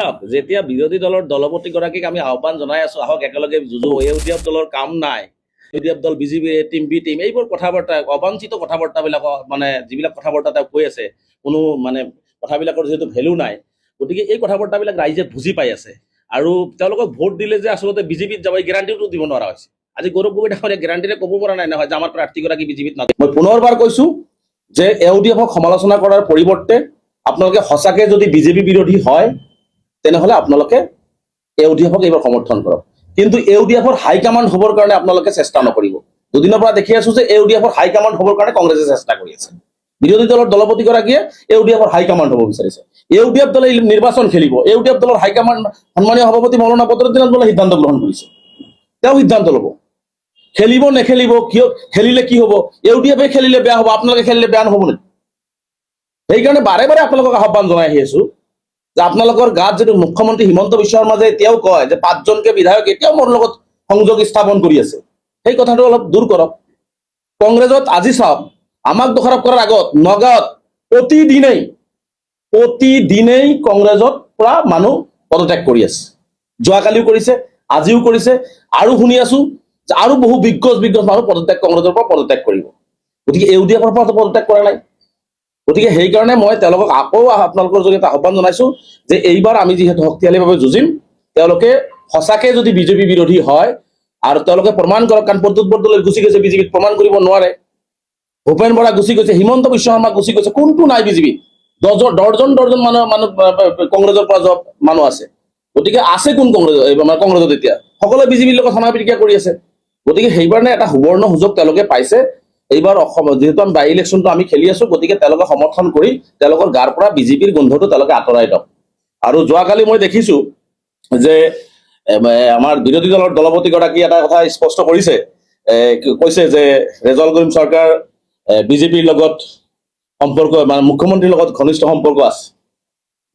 চাওক যেতিয়া বিৰোধী দলৰ দলপতিগৰাকীক আমি আহ্বান জনাই আছো আহক একেলগে যুঁজো ইউডিএফ দলৰ কাম নাই ইউডিএফ দল বিজেপি টিম বি টিম এইবোৰ কথা বাৰ্তা অবাঞ্ছিত কথা বাৰ্তাবিলাক মানে যিবিলাক কথা বাৰ্তা তেওঁ কৈ আছে কোনো মানে কথাবিলাকৰ যেহেতু ভেলু নাই গতিকে এই কথা বাৰ্তাবিলাক ৰাইজে বুজি পাই আছে আৰু তেওঁলোকক ভোট দিলে যে আচলতে বিজেপিত যাব এই গেৰাণ্টিটো দিব নোৱাৰা হৈছে আজি গৌৰৱ গগৈ ডাঙৰীয়া গেৰাণ্টিৰে ক'ব পৰা নাই নহয় যে আমাৰ প্ৰাৰ্থীগৰাকী বিজেপিত নাযায় মই পুনৰবাৰ কৈছো যে ইউডিএফক সমালোচনা কৰাৰ পৰিৱৰ্তে আপোনালোকে সঁচাকে যদি বিজেপি বিৰোধী হয় তেনেহলে আপোনালোকে ইউডিএফক এইবাৰ সমৰ্থন কৰক কিন্তু ইউডিএফৰ হাইকমাণ্ড হ'বৰ কাৰণে আপোনালোকে চেষ্টা নকৰিব দুদিনৰ পৰা দেখি আছো যে ইউডিএফৰ হাইকমাণ্ড হ'বৰ কাৰণে কংগ্ৰেছে চেষ্টা কৰি আছে বিৰোধী দলৰ দলপতিগৰাকীয়ে ইউডিএফৰ হাইকমাণ্ড হ'ব বিচাৰিছে ইউডিএফ দলে নিৰ্বাচন খেলিব ইউডিএফ দলৰ হাইকমাণ্ড সন্মানীয় সভাপতি মৌলানা বদৰুদ্দিন আজমলে সিদ্ধান্ত গ্ৰহণ কৰিছে তেওঁ সিদ্ধান্ত ল'ব খেলিব নেখেলিব কিয় খেলিলে কি হ'ব ইউডিএফে খেলিলে বেয়া হ'ব আপোনালোকে খেলিলে বেয়া নহ'ব নেকি সেইকাৰণে বাৰে বাৰে আপোনালোকক আহ্বান জনাই আহি আছো যে আপোনালোকৰ গাত যদি মুখ্যমন্ত্ৰী হিমন্ত বিশ্ব শৰ্মা যে এতিয়াও কয় যে 5জনকে বিধায়ক এতিয়াও মোৰ লগত সংযোগ স্থাপন কৰি আছে সেই কথাটো অলপ দূৰ কৰক কংগ্ৰেছত আজি চাওক আমাক দোষাৰোপ কৰাৰ আগত নগাঁৱত প্ৰতিদিনেই কংগ্ৰেছত পৰা মানুহ পদত্যাগ কৰি আছে যোৱাকালিও কৰিছে আজিও কৰিছে আৰু শুনি আছো যে আৰু বহু বিজ্ঞ মানুহ কংগ্ৰেছৰ পৰা পদত্যাগ কৰিব গতিকে ইউডিএফৰ পৰা পদত্যাগ কৰা নাই গতিকে সেইকাৰণে মই তেওঁলোকক আকৌ আপোনালোকৰ জৰিয়তে আহ্বান জনাইছো যে এইবাৰ আমি যিহেতু শক্তিশালীভাৱে যুঁজিম তেওঁলোকে সঁচাকে যদি বিজেপি বিৰোধী হয় আৰু তেওঁলোকে প্ৰমাণ কৰক কাৰণ প্ৰদ্যুৎ বৰদলৈ গুচি গৈছে বিজেপিত প্ৰমাণ কৰিব নোৱাৰে ভূপেন বৰা গুচি গৈছে হিমন্ত বিশ্ব শৰ্মা গুচি গৈছে কোনটো নাই বিজেপিত দৰ্জন মানুহ কংগ্ৰেছৰ পৰা মানুহ আছে গতিকে আছে কোন কংগ্ৰেছত এতিয়া সকলোৱে বিজেপিৰ লগত সমাজ প্ৰতিক্ৰিয়া কৰি আছে গতিকে সেইকাৰণে এটা সুবৰ্ণ সুযোগ তেওঁলোকে পাইছে এইবাৰ অসম যেহেতু আমি বাই ইলেকশ্যনটো আমি খেলি আছো গতিকে তেওঁলোকে সমৰ্থন কৰি তেওঁলোকৰ গাৰ পৰা বিজেপিৰ গোন্ধটো তেওঁলোকে আঁতৰাই দিয়ক আৰু যোৱাকালি মই দেখিছো যে আমাৰ বিৰোধী দলৰ দলপতিগৰাকী এটা কথা স্পষ্ট কৰিছে কৈছে যে ৰেজাউল কৰিম চৰকাৰ বিজেপিৰ লগত সম্পৰ্ক মানে মুখ্যমন্ত্ৰীৰ লগত ঘনিষ্ঠ সম্পৰ্ক আছে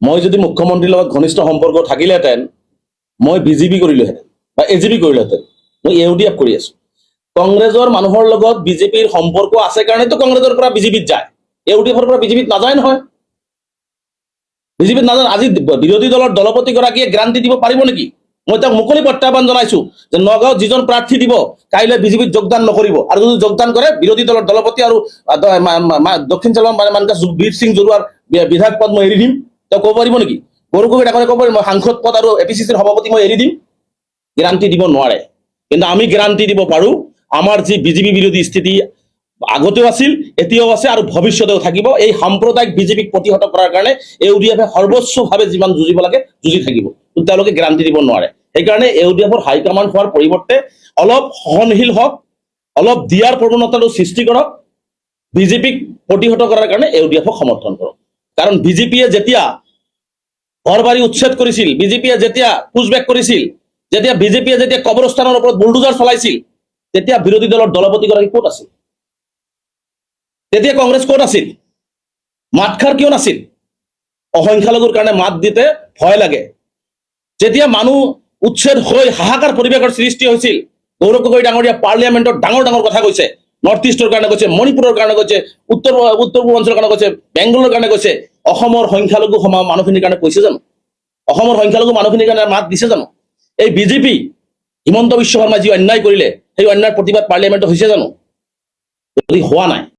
মই যদি মুখ্যমন্ত্ৰীৰ লগত ঘনিষ্ঠ সম্পৰ্ক থাকিলেহেঁতেন মই বিজেপি কৰিলোহেঁতেন বা এজিপি কৰিলোহেঁতেন মই ইউডিএফ কৰি আছো কংগ্ৰেছৰ মানুহৰ লগত বিজেপিৰ সম্পৰ্ক আছে কাৰণেতো কংগ্ৰেছৰ পৰা বিজেপিত যায় ইউডিএফৰ পৰা বিজেপিত নাযায় নহয় বিজেপিত নাযায় আজি বিৰোধী দলৰ দলপতিগৰাকীয়ে গ্যাৰাণ্টি দিব পাৰিব নেকি মই তেওঁক মুকলি প্ৰত্যাহ্বান জনাইছো যে নগাঁৱত যিজন প্ৰাৰ্থী দিব কাইলৈ বিজেপিত যোগদান নকৰিব আৰু যদি যোগদান কৰে বিৰোধী দলৰ দলপতি আৰু দক্ষিণ চালাম মানকা বীৰ সিং জৰুৱাৰ বিধায়ক পদ মই এৰি দিম তেওঁ ক'ব পাৰিব নেকি গৌৰৱ গগৈ ডাঙৰীয়াই ক'ব পাৰিব মই সাংসদ পদ আৰু এপিচিচিৰ সভাপতি মই এৰি দিম গ্যাৰাণ্টি দিব নোৱাৰে কিন্তু আমি গ্যাৰাণ্টি দিব পাৰো আমাৰ যি বিজেপি বিৰোধী স্থিতি আগতেও আছিল এতিয়াও আছে আৰু ভৱিষ্যতেও থাকিব এই সাম্প্ৰদায়িক বিজেপিক প্ৰতিহত কৰাৰ কাৰণে ইউডিএফে সৰ্বোচ্চভাৱে যিমান যুঁজিব লাগে যুঁজি থাকিব কিন্তু তেওঁলোকে গ্যাৰাণ্টি দিব নোৱাৰে সেইকাৰণে ইউডিএফৰ হাইকমাণ্ড হোৱাৰ পৰিৱৰ্তে অলপ সহনশীল হওক অলপ দিয়াৰ প্ৰৱণতাটো সৃষ্টি কৰক বিজেপিক প্ৰতিহত কৰাৰ কাৰণে ইউডিএফক সমৰ্থন কৰক কাৰণ বিজেপিয়ে যেতিয়া ঘৰ বাৰী উচ্ছেদ কৰিছিল বিজেপিয়ে যেতিয়া পুছবেক কৰিছিল যেতিয়া বিজেপিয়ে যেতিয়া কবৰস্থানৰ ওপৰত বুলডোজাৰ চলাইছিল তেতিয়া বিৰোধী দলৰ দলপতিগৰাকী ক'ত আছিল তেতিয়া কংগ্ৰেছ ক'ত আছিল মাতখাৰ কিয় নাছিল অসংখ্যালঘুৰ কাৰণে মাত দিতে ভয় লাগে যেতিয়া মানুহ উচ্ছেদ হৈ হাহাকাৰ পৰিৱেশৰ সৃষ্টি হৈছিল গৌৰৱ গগৈ ডাঙৰীয়া পাৰ্লিয়ামেণ্টত ডাঙৰ ডাঙৰ কথা কৈছে নৰ্থ ইষ্টৰ কাৰণে কৈছে মণিপুৰৰ কাৰণে কৈছে উত্তৰ পূৰ্বাঞ্চলৰ কাৰণে কৈছে বেংগলৰ কাৰণে কৈছে অসমৰ সংখ্যালঘু মানুহখিনিৰ কাৰণে কৈছে জানো অসমৰ সংখ্যালঘু মানুহখিনিৰ কাৰণে মাত দিছে জানো এই বিজেপি হিমন্ত বিশ্ব শৰ্মাই যি অন্যায় কৰিলে সেই অন্যায়ৰ প্ৰতিবাদ পাৰ্লিয়ামেণ্টত হৈছে জানো যদি হোৱা নাই